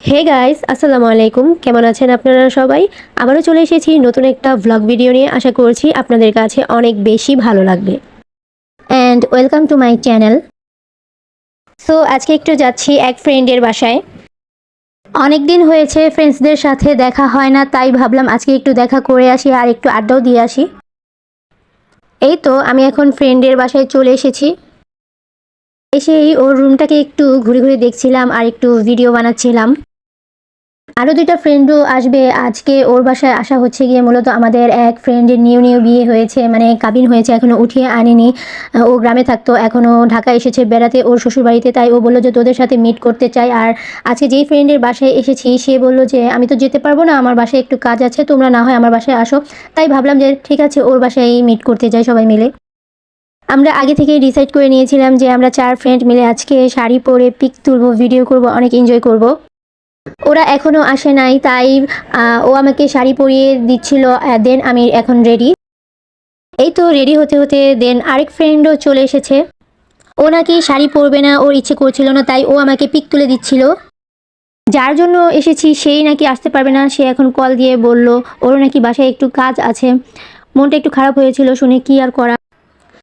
Hey guys, আসসালামু আলাইকুম। কেমন আছেন আপনারা সবাই? আবারও চলে এসেছি নতুন একটা ভ্লগ ভিডিও নিয়ে। আশা করছি আপনাদের কাছে অনেক বেশি ভালো লাগবে। And welcome to my channel. So আজকে একটু যাচ্ছি এক ফ্রেন্ডের বাসায়। অনেক দিন হয়েছে ফ্রেন্ডসদের সাথে দেখা হয় না, তাই ভাবলাম আজকে একটু দেখা করে আসি আর একটু আড্ডাও দিয়ে আসি। এই তো আমি এখন ফ্রেন্ডের বাসায় চলে এসেছি। এসেই ওর রুমটাকে একটু ঘুরে ঘুরে দেখছিলাম আর একটু ভিডিও বানাচ্ছিলাম। আরও দুইটা ফ্রেন্ডও আসবে আজকে। ওর বাসায় আসা হচ্ছে গিয়ে মূলত আমাদের এক ফ্রেন্ডের নিউ বিয়ে হয়েছে, মানে কাবিন হয়েছে, এখনও উঠিয়ে আনেনি। ও গ্রামে থাকতো, এখনও ঢাকা এসেছে বেড়াতে ওর শ্বশুরবাড়িতে। তাই ও বললো যে তোদের সাথে মিট করতে চাই। আর আজকে যেই ফ্রেন্ডের বাসায় এসেছি সে বললো যে আমি তো যেতে পারবো না, আমার বাসায় একটু কাজ আছে, তোমরা না হয় আমার বাসায় আসো। তাই ভাবলাম যে ঠিক আছে ওর বাসায় মিট করতে যাই সবাই মিলে। আমরা আগে থেকেই ডিসাইড করে নিয়েছিলাম যে আমরা 4 ফ্রেন্ড মিলে আজকে শাড়ি পরে পিক তুলবো, ভিডিও করব, অনেক এনজয় করব। ওরা এখনও আসে নাই, তাই ও আমাকে শাড়ি পরিয়ে দিচ্ছিল। দেন আমি এখন রেডি। এই তো রেডি হতে হতে দেন আরেক ফ্রেন্ডও চলে এসেছে। ও নাকি শাড়ি পরবে না, ওর ইচ্ছে করছিল না, তাই ও আমাকে পিক তুলে দিচ্ছিল। যার জন্য এসেছি সেই নাকি আসতে পারবে না। সে এখন কল দিয়ে বলল ওরও নাকি বাসায় একটু কাজ আছে। মনটা একটু খারাপ হয়েছিল শুনে, কি আর করা।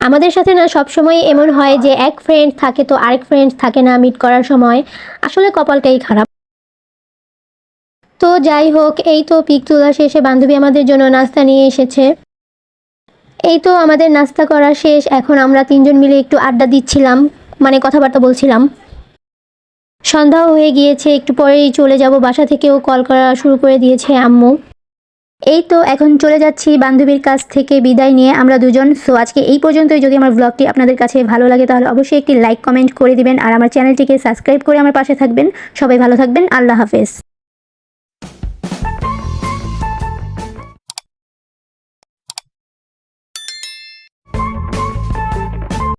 আমাদের সাথে না সবসময় এমন হয় যে এক ফ্রেন্ড থাকে তো আরেক ফ্রেন্ড থাকে না মিট করার সময়। আসলে কপালটাই খারাপ। তো যাই হোক, এই তো পিক তোলা শেষে বান্ধবী আমাদের জন্য নাস্তা নিয়ে এসেছে। এই তো আমাদের নাস্তা করা শেষ, এখন আমরা 3জন মিলে একটু আড্ডা দিচ্ছিলাম, মানে কথাবার্তা বলছিলাম। সন্ধ্যাও হয়ে গিয়েছে, একটু পরেই চলে যাব। বাসা থেকেও কল করা শুরু করে দিয়েছে আম্মু। এই তো এখন চলে যাচ্ছি বান্ধবীর কাছ থেকে বিদায় নিয়ে আমরা দুজন। সো আজকে এই পর্যন্তই। যদি আমার ব্লগটি আপনাদের কাছে ভালো লাগে তাহলে অবশ্যই একটি লাইক কমেন্ট করে দিবেন আর আমার চ্যানেলটিকে সাবস্ক্রাইব করে আমার পাশে থাকবেন। সবাই ভালো থাকবেন। আল্লাহ হাফেজ।